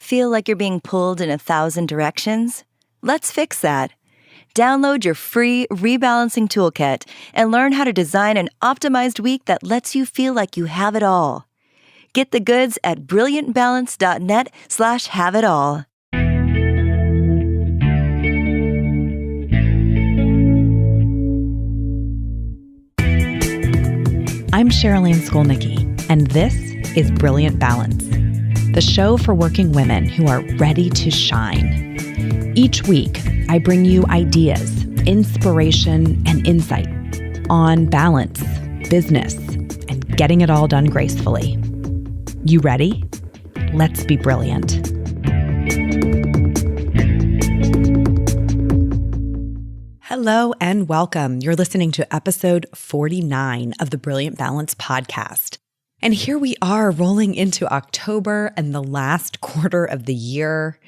Feel like you're being pulled in 1,000 directions? Let's fix that. Download your free rebalancing toolkit and learn how to design an optimized week that lets you feel like you have it all. Get the goods at brilliantbalance.net/have-it-all. I'm Cherylanne Skolnicki, and this is Brilliant Balance, the show for working women who are ready to shine. Each week, I bring you ideas, inspiration, and insight on balance, business, and getting it all done gracefully. You ready? Let's be brilliant. Hello and welcome. You're listening to episode 49 of the Brilliant Balance podcast. And here we are rolling into October and the last quarter of the year.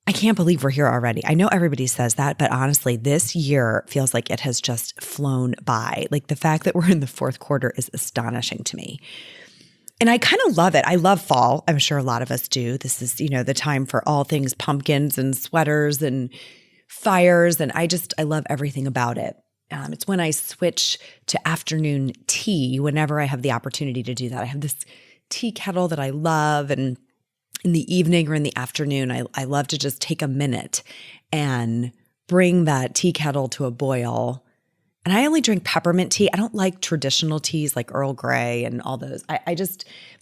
I can't believe we're here already. I know everybody says that, but honestly, this year feels like it has just flown by. Like the fact that we're in the fourth quarter is astonishing to me. And I kind of love it. I love fall. I'm sure a lot of us do. This is, the time for all things pumpkins and sweaters and fires. And I love everything about it. It's when I switch to afternoon tea, whenever I have the opportunity to do that. I have this tea kettle that I love. And in the evening or in the afternoon, I love to just take a minute and bring that tea kettle to a boil. And I only drink peppermint tea. I don't like traditional teas like Earl Grey and all those. But I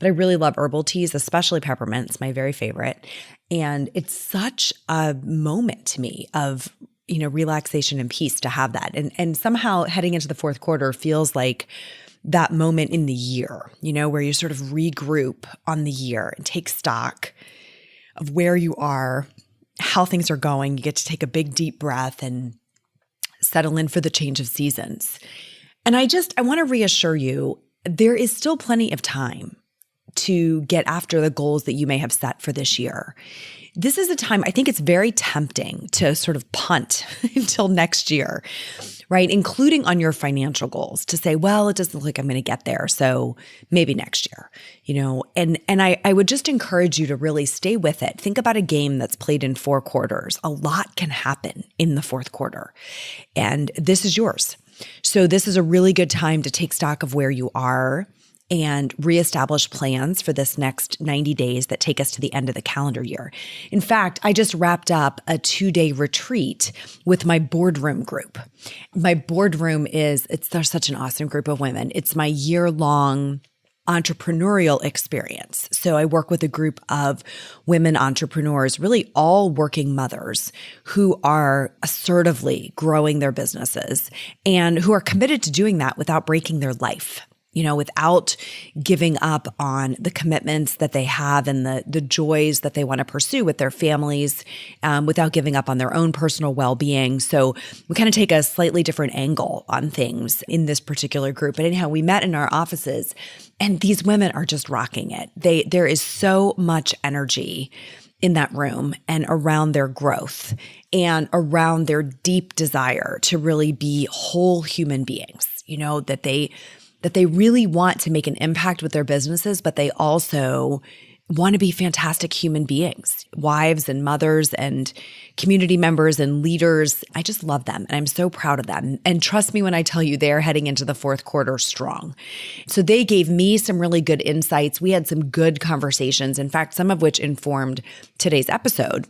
really love herbal teas, especially peppermint. It's my very favorite. And it's such a moment to me of, relaxation and peace to have that. And somehow heading into the fourth quarter feels like that moment in the year, where you sort of regroup on the year and take stock of where you are, how things are going. You get to take a big, deep breath and settle in for the change of seasons. And I want to reassure you, there is still plenty of time to get after the goals that you may have set for this year. This is a time, I think it's very tempting to sort of punt until next year, right? Including on your financial goals to say, well, it doesn't look like I'm going to get there, so maybe next year, And I would just encourage you to really stay with it. Think about a game that's played in 4 quarters. A lot can happen in the fourth quarter, and this is yours. So this is a really good time to take stock of where you are and reestablish plans for this next 90 days that take us to the end of the calendar year. In fact, I just wrapped up a 2-day retreat with my boardroom group. My boardroom they're such an awesome group of women. It's my year-long entrepreneurial experience. So I work with a group of women entrepreneurs, really all working mothers who are assertively growing their businesses and who are committed to doing that without breaking their life. Without giving up on the commitments that they have and the joys that they want to pursue with their families, without giving up on their own personal well-being. So we kind of take a slightly different angle on things in this particular group. But anyhow, we met in our offices, and these women are just rocking it. There is so much energy in that room and around their growth and around their deep desire to really be whole human beings, that they really want to make an impact with their businesses, but they also want to be fantastic human beings, wives and mothers and community members and leaders. I just love them, and I'm so proud of them. And trust me when I tell you, they're heading into the fourth quarter strong. So they gave me some really good insights. We had some good conversations, in fact, some of which informed today's episode.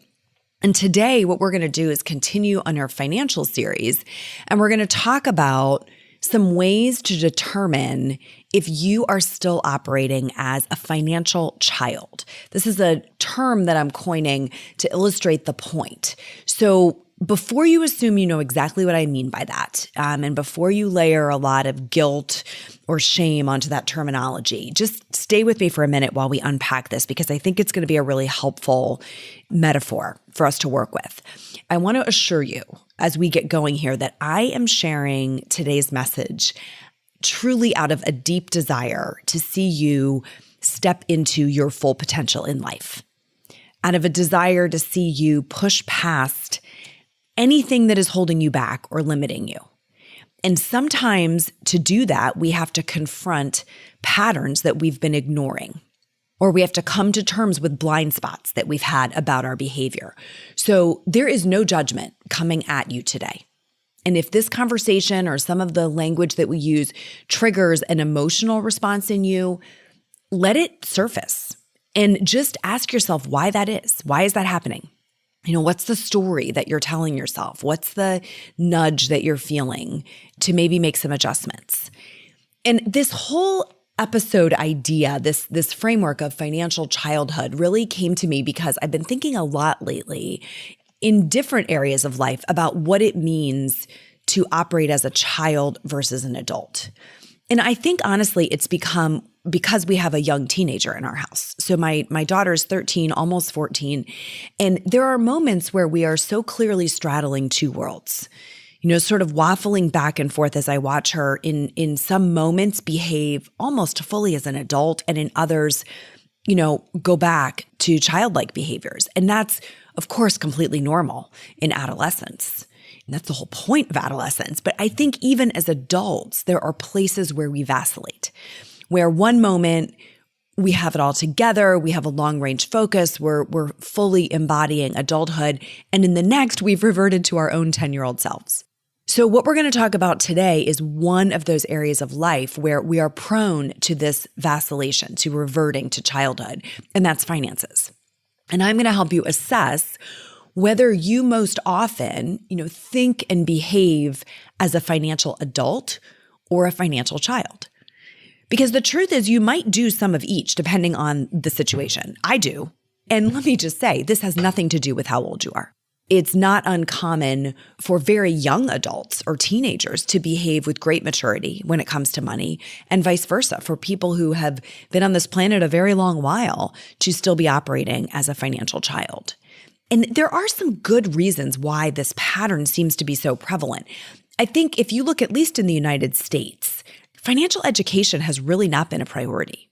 And today, what we're going to do is continue on our financial series, and we're going to talk about some ways to determine if you are still operating as a financial child. This is a term that I'm coining to illustrate the point. So before you assume you know exactly what I mean by that, and before you layer a lot of guilt or shame onto that terminology, just stay with me for a minute while we unpack this, because I think it's going to be a really helpful metaphor for us to work with. I want to assure you, as we get going here, that I am sharing today's message truly out of a deep desire to see you step into your full potential in life, out of a desire to see you push past anything that is holding you back or limiting you. And sometimes to do that, we have to confront patterns that we've been ignoring. or we have to come to terms with blind spots that we've had about our behavior. So there is no judgment coming at you today. And if this conversation or some of the language that we use triggers an emotional response in you, let it surface and just ask yourself why that is. Why is that happening? What's the story that you're telling yourself? What's the nudge that you're feeling to maybe make some adjustments? And this whole episode idea, this framework of financial childhood really came to me because I've been thinking a lot lately in different areas of life about what it means to operate as a child versus an adult. And I think honestly, it's become because we have a young teenager in our house. So my daughter's 13, almost 14. And there are moments where we are so clearly straddling two worlds, sort of waffling back and forth as I watch her in some moments behave almost fully as an adult, and in others, go back to childlike behaviors. And that's, of course, completely normal in adolescence. And that's the whole point of adolescence. But I think even as adults, there are places where we vacillate, where one moment we have it all together, we have a long-range focus, we're fully embodying adulthood, and in the next, we've reverted to our own 10-year-old selves. So what we're going to talk about today is one of those areas of life where we are prone to this vacillation, to reverting to childhood, and that's finances. And I'm going to help you assess whether you most often, think and behave as a financial adult or a financial child. Because the truth is you might do some of each depending on the situation. I do. And let me just say, this has nothing to do with how old you are. It's not uncommon for very young adults or teenagers to behave with great maturity when it comes to money, and vice versa for people who have been on this planet a very long while to still be operating as a financial child. And there are some good reasons why this pattern seems to be so prevalent. I think if you look at least in the United States, financial education has really not been a priority.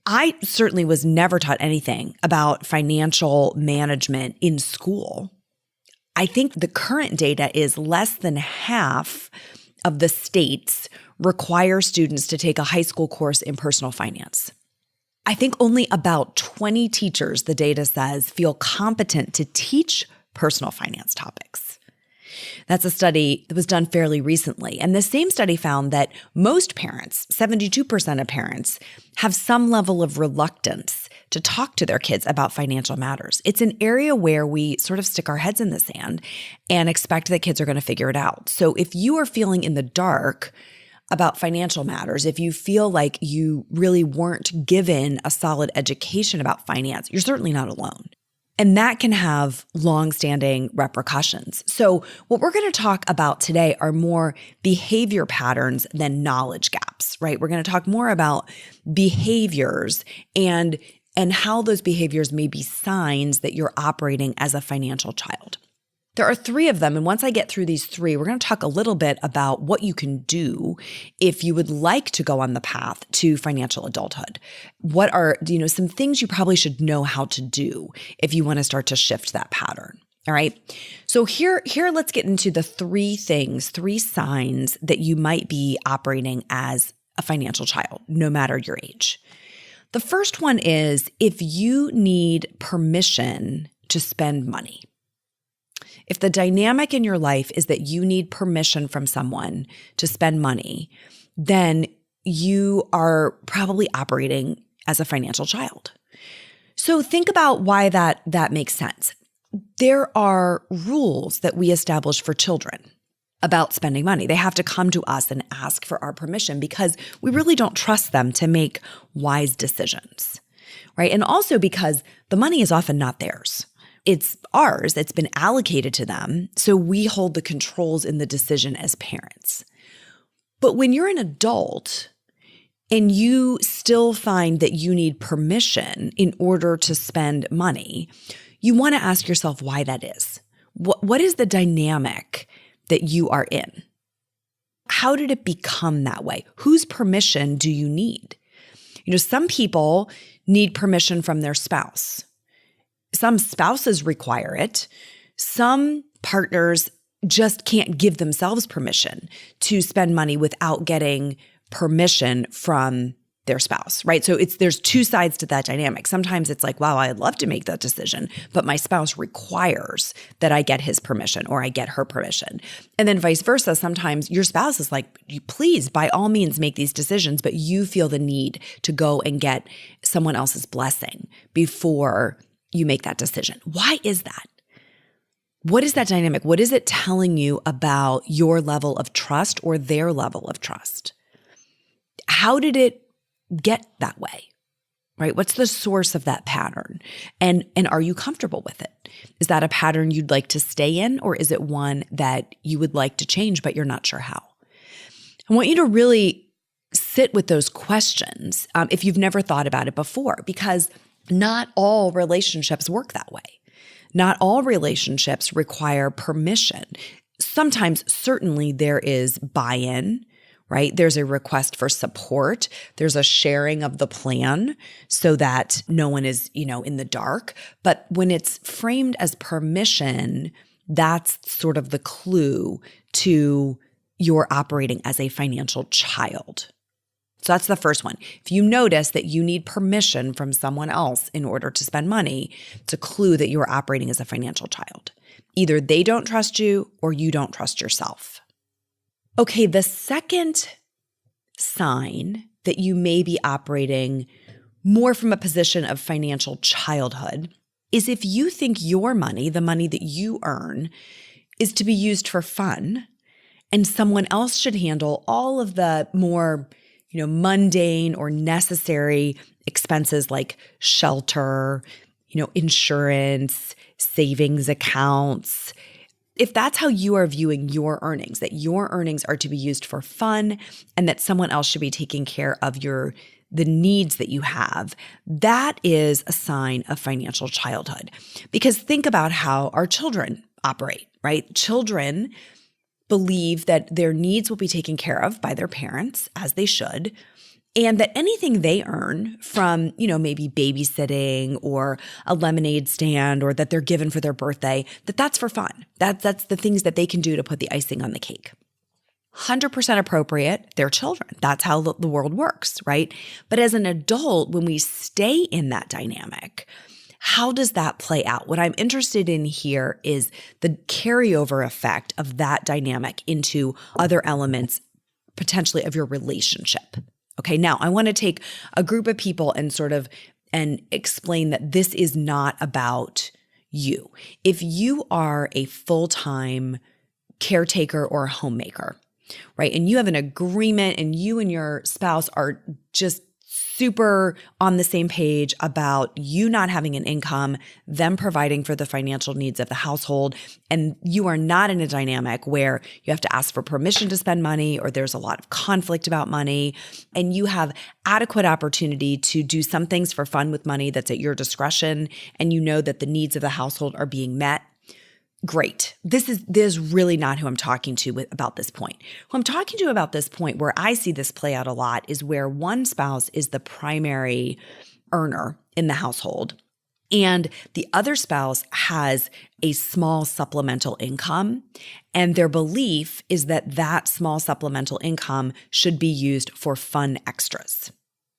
I certainly was never taught anything about financial management in school. I think the current data is less than half of the states require students to take a high school course in personal finance. I think only about 20 teachers, the data says, feel competent to teach personal finance topics. That's a study that was done fairly recently. And the same study found that most parents, 72% of parents, have some level of reluctance to talk to their kids about financial matters. It's an area where we sort of stick our heads in the sand and expect that kids are going to figure it out. So if you are feeling in the dark about financial matters, if you feel like you really weren't given a solid education about finance, you're certainly not alone. And that can have long-standing repercussions. So what we're going to talk about today are more behavior patterns than knowledge gaps, right? We're going to talk more about behaviors and how those behaviors may be signs that you're operating as a financial child. There are three of them, and once I get through these three, we're going to talk a little bit about what you can do if you would like to go on the path to financial adulthood. What are, some things you probably should know how to do if you want to start to shift that pattern. All right. So here, let's get into the three signs that you might be operating as a financial child, no matter your age. The first one is if you need permission to spend money. If the dynamic in your life is that you need permission from someone to spend money, then you are probably operating as a financial child. So think about why that makes sense. There are rules that we establish for children about spending money. They have to come to us and ask for our permission because we really don't trust them to make wise decisions, right? And also because the money is often not theirs. It's ours. It's been allocated to them. So we hold the controls in the decision as parents. But when you're an adult and you still find that you need permission in order to spend money, you want to ask yourself why that is. What is the dynamic that you are in? How did it become that way? Whose permission do you need? Some people need permission from their spouse. Some spouses require it. Some partners just can't give themselves permission to spend money without getting permission from their spouse, right? So there's two sides to that dynamic. Sometimes it's like, wow, I'd love to make that decision, but my spouse requires that I get his permission or I get her permission. And then vice versa. Sometimes your spouse is like, please, by all means, make these decisions, but you feel the need to go and get someone else's blessing before you make that decision. Why is that? What is that dynamic? What is it telling you about your level of trust or their level of trust? How did it get that way, right? What's the source of that pattern? And are you comfortable with it? Is that a pattern you'd like to stay in, or is it one that you would like to change, but you're not sure how? I want you to really sit with those questions if you've never thought about it before, because not all relationships work that way. Not all relationships require permission. Sometimes, certainly, there is buy-in, right? There's a request for support. There's a sharing of the plan so that no one is, in the dark. But when it's framed as permission, that's sort of the clue to you're operating as a financial child. So that's the first one. If you notice that you need permission from someone else in order to spend money, it's a clue that you're operating as a financial child. Either they don't trust you or you don't trust yourself. Okay, the second sign that you may be operating more from a position of financial childhood is if you think your money, the money that you earn, is to be used for fun, and someone else should handle all of the more, mundane or necessary expenses like shelter, insurance, savings accounts. If that's how you are viewing your earnings, that your earnings are to be used for fun and that someone else should be taking care of the needs that you have, that is a sign of financial childhood. Because think about how our children operate, right? Children believe that their needs will be taken care of by their parents, as they should, and that anything they earn from, maybe babysitting or a lemonade stand or that they're given for their birthday, that's for fun. That's the things that they can do to put the icing on the cake. 100% appropriate, they're children. That's how the world works, right? But as an adult, when we stay in that dynamic, how does that play out? What I'm interested in here is the carryover effect of that dynamic into other elements, potentially, of your relationship. Okay, now I want to take a group of people and explain that this is not about you. If you are a full-time caretaker or homemaker, right, and you have an agreement and you and your spouse are just super on the same page about you not having an income, them providing for the financial needs of the household, and you are not in a dynamic where you have to ask for permission to spend money or there's a lot of conflict about money, and you have adequate opportunity to do some things for fun with money that's at your discretion, and you know that the needs of the household are being met. Great. This is really not who I'm talking to about this point. Who I'm talking to about this point, where I see this play out a lot, is where one spouse is the primary earner in the household and the other spouse has a small supplemental income, and their belief is that that small supplemental income should be used for fun extras.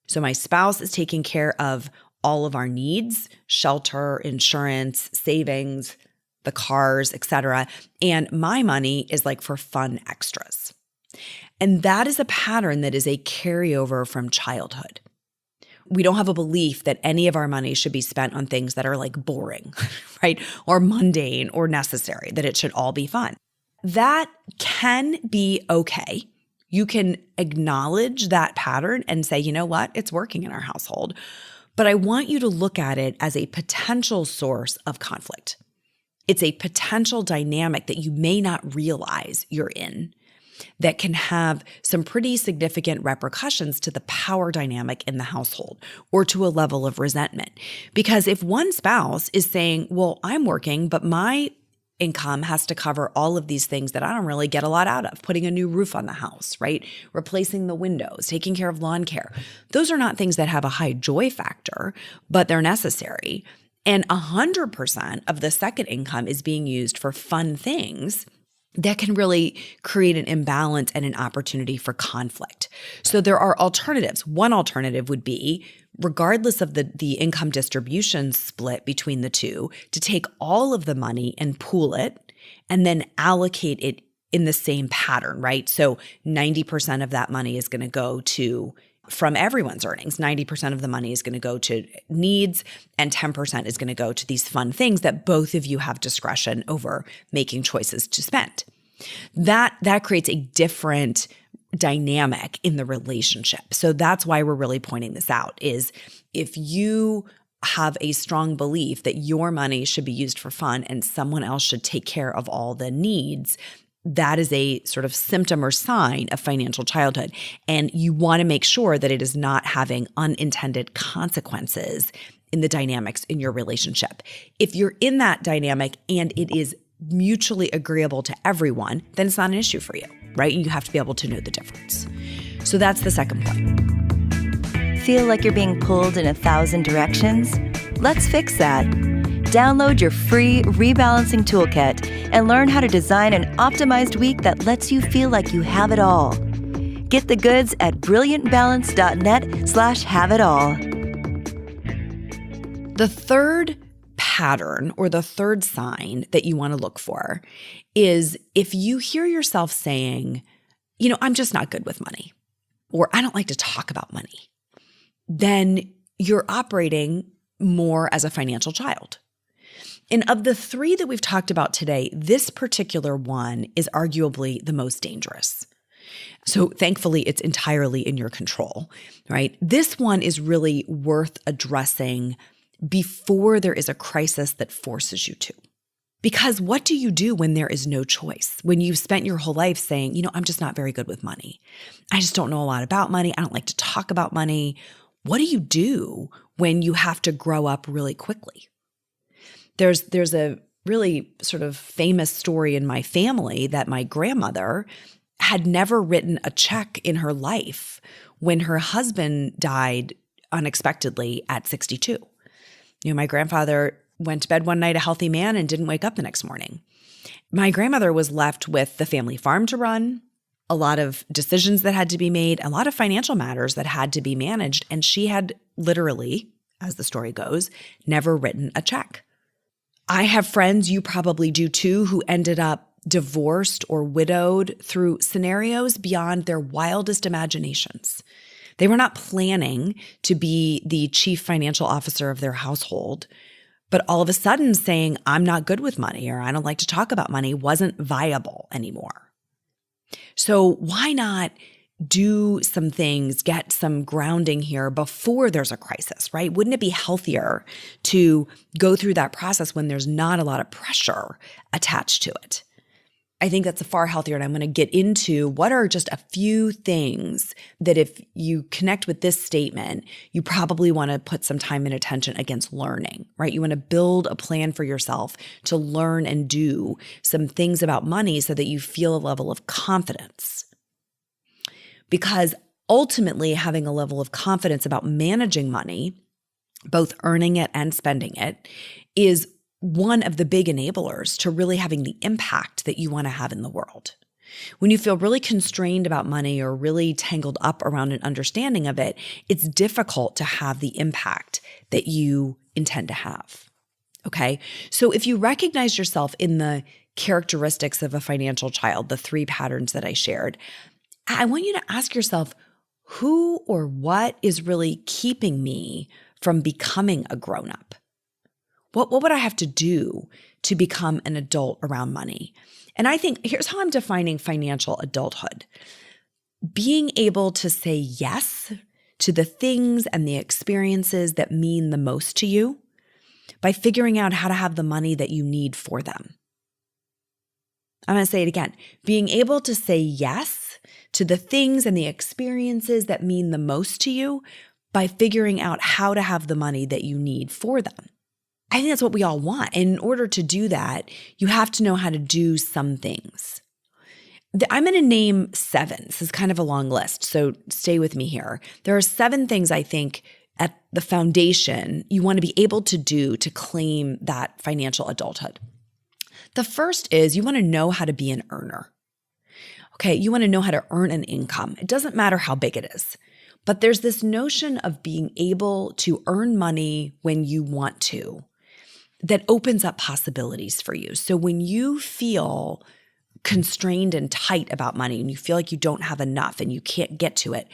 So my spouse is taking care of all of our needs, shelter, insurance, savings, the cars, etc. And my money is like for fun extras. And that is a pattern that is a carryover from childhood. We don't have a belief that any of our money should be spent on things that are like boring, right? Or mundane or necessary, that it should all be fun. That can be okay. You can acknowledge that pattern and say, you know what? It's working in our household. But I want you to look at it as a potential source of conflict. It's a potential dynamic that you may not realize you're in that can have some pretty significant repercussions to the power dynamic in the household or to a level of resentment. Because if one spouse is saying, well, I'm working, but my income has to cover all of these things that I don't really get a lot out of, putting a new roof on the house, right? Replacing the windows, taking care of lawn care. Those are not things that have a high joy factor, but they're necessary. And 100% of the second income is being used for fun things. that can really create an imbalance and an opportunity for conflict. So there are alternatives. One alternative would be, regardless of the income distribution split between the two, to take all of the money and pool it and then allocate it in the same pattern, right? So 90% of that money is going to go to, from everyone's earnings, 90% of the money is going to go to needs and 10% is going to go to these fun things that both of you have discretion over making choices to spend. That creates a different dynamic in the relationship. So that's why we're really pointing this out, is if you have a strong belief that your money should be used for fun and someone else should take care of all the needs, that is a sort of symptom or sign of financial childhood. And you want to make sure that it is not having unintended consequences in the dynamics in your relationship. If you're in that dynamic and it is mutually agreeable to everyone, then it's not an issue for you, right? You have to be able to know the difference. So that's the second point. Feel like you're being pulled in 1,000 directions? Let's fix that. Download your free rebalancing toolkit and learn how to design an optimized week that lets you feel like you have it all. Get the goods at brilliantbalance.net/have-it-all. The third pattern or the third sign that you want to look for is if you hear yourself saying, I'm just not good with money, or I don't like to talk about money, then you're operating more as a financial child. And of the three that we've talked about today, this particular one is arguably the most dangerous. So thankfully, it's entirely in your control, right? This one is really worth addressing before there is a crisis that forces you to. Because what do you do when there is no choice? When you've spent your whole life saying, I'm just not very good with money. I just don't know a lot about money. I don't like to talk about money. What do you do when you have to grow up really quickly? There's a really sort of famous story in my family that my grandmother had never written a check in her life when her husband died unexpectedly at 62. My grandfather went to bed one night a healthy man and didn't wake up the next morning. My grandmother was left with the family farm to run, a lot of decisions that had to be made, a lot of financial matters that had to be managed, and she had literally, as the story goes, never written a check. I have friends, you probably do too, who ended up divorced or widowed through scenarios beyond their wildest imaginations. They were not planning to be the chief financial officer of their household, but all of a sudden saying, I'm not good with money or I don't like to talk about money wasn't viable anymore. So why not do some things, get some grounding here before there's a crisis, right? Wouldn't it be healthier to go through that process when there's not a lot of pressure attached to it? I think that's far healthier, and I'm going to get into what are just a few things that if you connect with this statement, you probably want to put some time and attention against learning, right? You want to build a plan for yourself to learn and do some things about money so that you feel a level of confidence. Because ultimately, having a level of confidence about managing money, both earning it and spending it, is one of the big enablers to really having the impact that you want to have in the world. When you feel really constrained about money or really tangled up around an understanding of it, it's difficult to have the impact that you intend to have. Okay? So if you recognize yourself in the characteristics of a financial child, the three patterns that I shared, I want you to ask yourself, who or what is really keeping me from becoming a grown-up? What would I have to do to become an adult around money? And I think here's how I'm defining financial adulthood. Being able to say yes to the things and the experiences that mean the most to you by figuring out how to have the money that you need for them. I'm going to say it again. Being able to say yes to the things and the experiences that mean the most to you by figuring out how to have the money that you need for them. I think that's what we all want. And in order to do that, you have to know how to do some things. I'm going to name 7. This is kind of a long list, so stay with me here. There are 7 things I think at the foundation you want to be able to do to claim that financial adulthood. The first is you want to know how to be an earner. Okay, you want to know how to earn an income. It doesn't matter how big it is, but there's this notion of being able to earn money when you want to that opens up possibilities for you. So when you feel constrained and tight about money and you feel like you don't have enough and you can't get to it,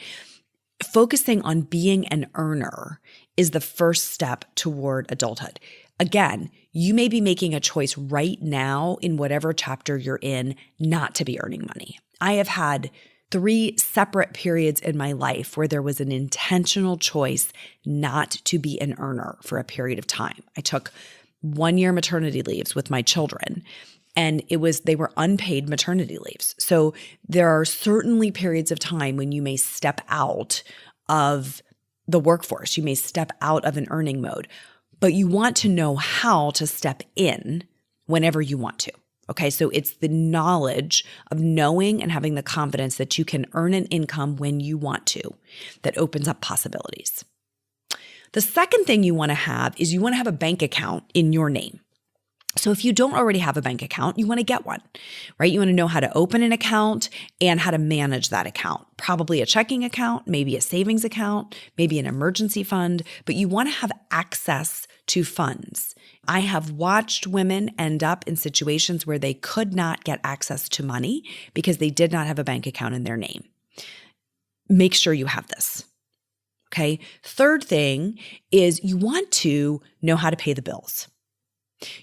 focusing on being an earner is the first step toward adulthood. Again, you may be making a choice right now in whatever chapter you're in not to be earning money. I have had 3 separate periods in my life where there was an intentional choice not to be an earner for a period of time. I took 1-year maternity leaves with my children, and they were unpaid maternity leaves. So there are certainly periods of time when you may step out of the workforce. You may step out of an earning mode, but you want to know how to step in whenever you want to. Okay, so it's the knowledge of knowing and having the confidence that you can earn an income when you want to that opens up possibilities. The second thing you want to have is you want to have a bank account in your name. So if you don't already have a bank account, you want to get one, right? You want to know how to open an account and how to manage that account. Probably a checking account, maybe a savings account, maybe an emergency fund, but you want to have access to funds. I have watched women end up in situations where they could not get access to money because they did not have a bank account in their name. Make sure you have this. Okay. Third thing is you want to know how to pay the bills.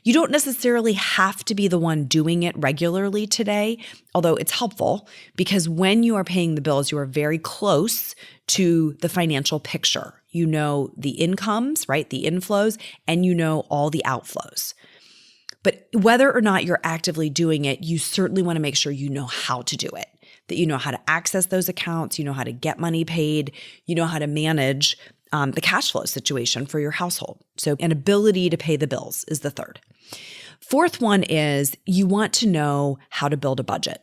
You don't necessarily have to be the one doing it regularly today, although it's helpful because when you are paying the bills, you are very close to the financial picture. You know the incomes, right? The inflows, and you know all the outflows. But whether or not you're actively doing it, you certainly want to make sure you know how to do it, that you know how to access those accounts, you know how to get money paid, you know how to manage the cash flow situation for your household. So an ability to pay the bills is the third. Fourth one is you want to know how to build a budget.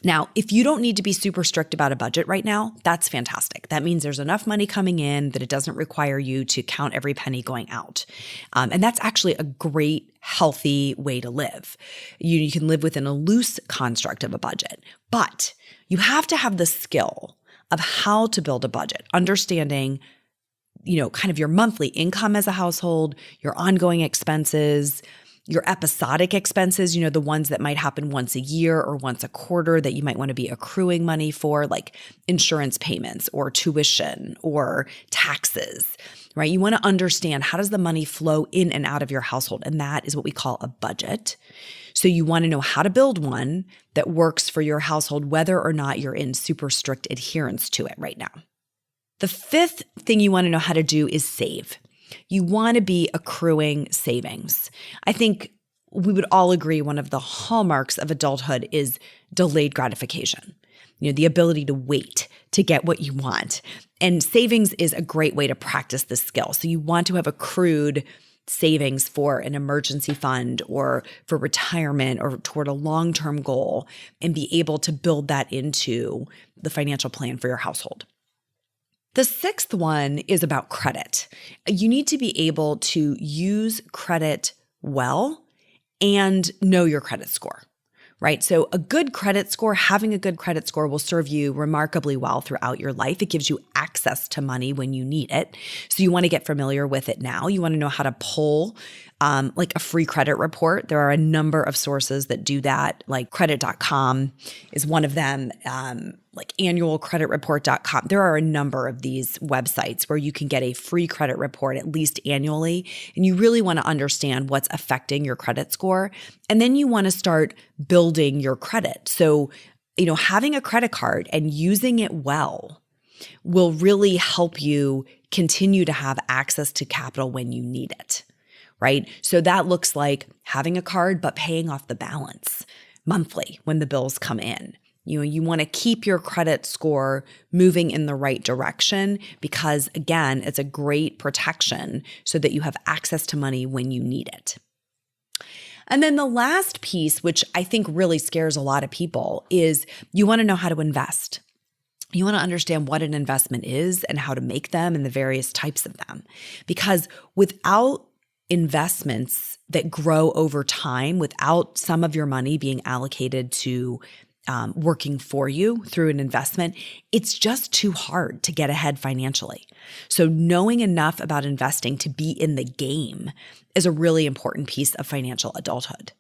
Now, if you don't need to be super strict about a budget right now, that's fantastic. That means there's enough money coming in that it doesn't require you to count every penny going out. And that's actually a great, healthy way to live. You can live within a loose construct of a budget, but you have to have the skill of how to build a budget, understanding kind of your monthly income as a household, your ongoing expenses, your episodic expenses, the ones that might happen once a year or once a quarter that you might want to be accruing money for, like insurance payments or tuition or taxes, right? You want to understand how does the money flow in and out of your household, and that is what we call a budget. So you want to know how to build one that works for your household, whether or not you're in super strict adherence to it right now. The fifth thing you want to know how to do is save. You want to be accruing savings. I think we would all agree one of the hallmarks of adulthood is delayed gratification, the ability to wait to get what you want. And savings is a great way to practice this skill. So you want to have accrued savings for an emergency fund or for retirement or toward a long-term goal and be able to build that into the financial plan for your household. The sixth one is about credit. You need to be able to use credit well and know your credit score, right? So having a good credit score will serve you remarkably well throughout your life. It gives you access to money when you need it. So you want to get familiar with it now. You want to know how to pull like a free credit report. There are a number of sources that do that, like credit.com is one of them, like annualcreditreport.com. There are a number of these websites where you can get a free credit report at least annually. And you really want to understand what's affecting your credit score. And then you want to start building your credit. So, having a credit card and using it well will really help you continue to have access to capital when you need it, right? So that looks like having a card, but paying off the balance monthly when the bills come in. You want to keep your credit score moving in the right direction because, again, it's a great protection so that you have access to money when you need it. And then the last piece, which I think really scares a lot of people, is you want to know how to invest. You want to understand what an investment is and how to make them and the various types of them. Because without investments that grow over time without some of your money being allocated to working for you through an investment, it's just too hard to get ahead financially. So knowing enough about investing to be in the game is a really important piece of financial adulthood.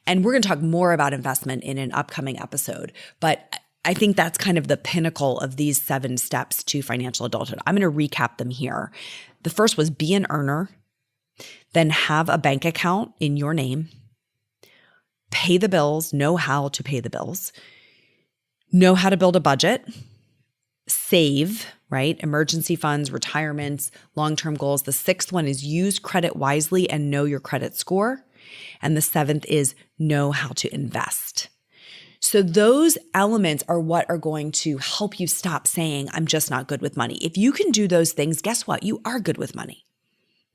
And we're going to talk more about investment in an upcoming episode, but I think that's kind of the pinnacle of these 7 steps to financial adulthood. I'm going to recap them here. The first was be an earner, then have a bank account in your name, pay the bills, know how to pay the bills, know how to build a budget, save, right? Emergency funds, retirements, long-term goals. The 6th one is use credit wisely and know your credit score. And the 7th is know how to invest. So those elements are what are going to help you stop saying, I'm just not good with money. If you can do those things, guess what? You are good with money,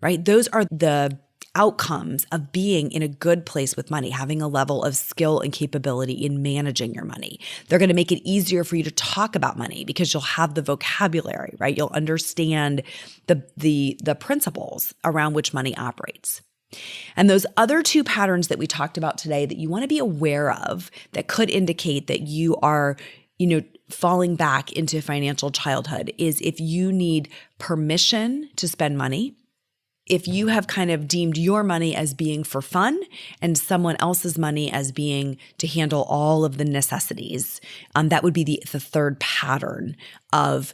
right? Those are the outcomes of being in a good place with money, having a level of skill and capability in managing your money. They're going to make it easier for you to talk about money because you'll have the vocabulary, right? You'll understand the principles around which money operates. And those other 2 patterns that we talked about today that you want to be aware of that could indicate that you are, falling back into financial childhood is if you need permission to spend money, if you have kind of deemed your money as being for fun and someone else's money as being to handle all of the necessities, that would be the 3rd pattern of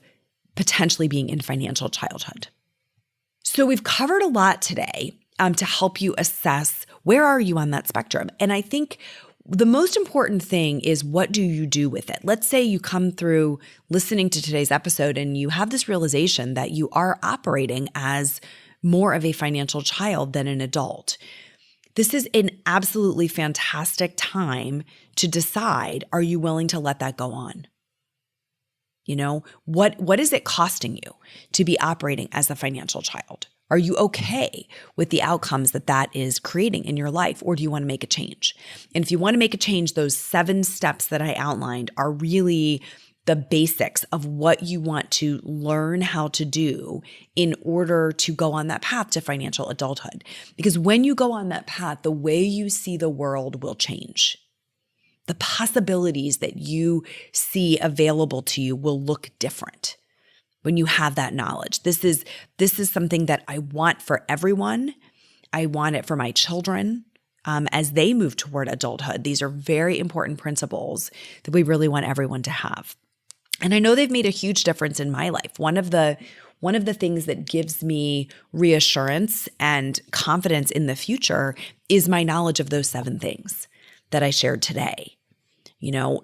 potentially being in financial childhood. So we've covered a lot today to help you assess where are you on that spectrum. And I think the most important thing is what do you do with it? Let's say you come through listening to today's episode and you have this realization that you are operating as more of a financial child than an adult. This is an absolutely fantastic time to decide, are you willing to let that go on? What is it costing you to be operating as a financial child? Are you okay with the outcomes that is creating in your life, or do you want to make a change? And if you want to make a change, those 7 steps that I outlined are really the basics of what you want to learn how to do in order to go on that path to financial adulthood. Because when you go on that path, the way you see the world will change. The possibilities that you see available to you will look different when you have that knowledge. This is something that I want for everyone. I want it for my children. As they move toward adulthood, these are very important principles that we really want everyone to have. And I know they've made a huge difference in my life. One of the things that gives me reassurance and confidence in the future is my knowledge of those 7 things that I shared today.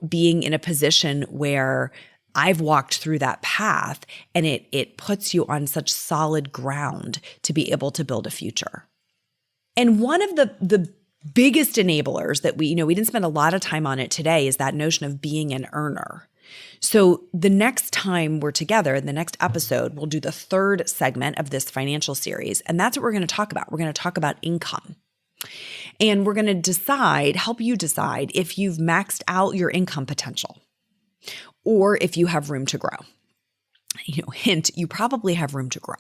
Being in a position where I've walked through that path and it puts you on such solid ground to be able to build a future. And one of the biggest enablers that we didn't spend a lot of time on it today is that notion of being an earner. So the next time we're together, in the next episode, we'll do the 3rd segment of this financial series. And that's what we're going to talk about. We're going to talk about income. And we're going to help you decide if you've maxed out your income potential or if you have room to grow. Hint, you probably have room to grow.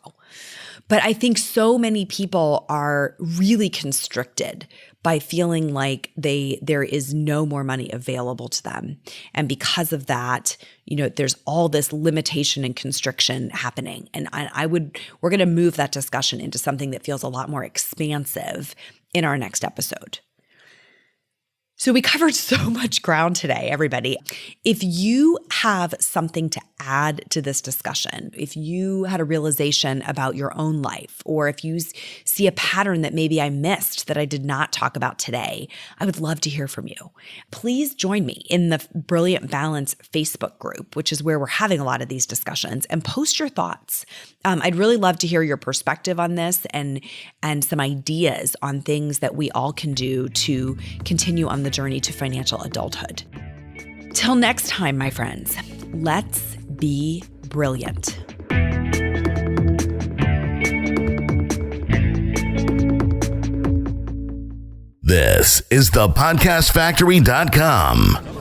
But I think so many people are really constricted by feeling like there is no more money available to them. And because of that, there's all this limitation and constriction happening. And we're going to move that discussion into something that feels a lot more expansive in our next episode. So we covered so much ground today, everybody. If you have something to add to this discussion, if you had a realization about your own life, or if you see a pattern that maybe I missed that I did not talk about today, I would love to hear from you. Please join me in the Brilliant Balance Facebook group, which is where we're having a lot of these discussions, and post your thoughts. I'd really love to hear your perspective on this and some ideas on things that we all can do to continue on the journey to financial adulthood. Till next time, my friends, let's be brilliant. This is thepodcastfactory.com.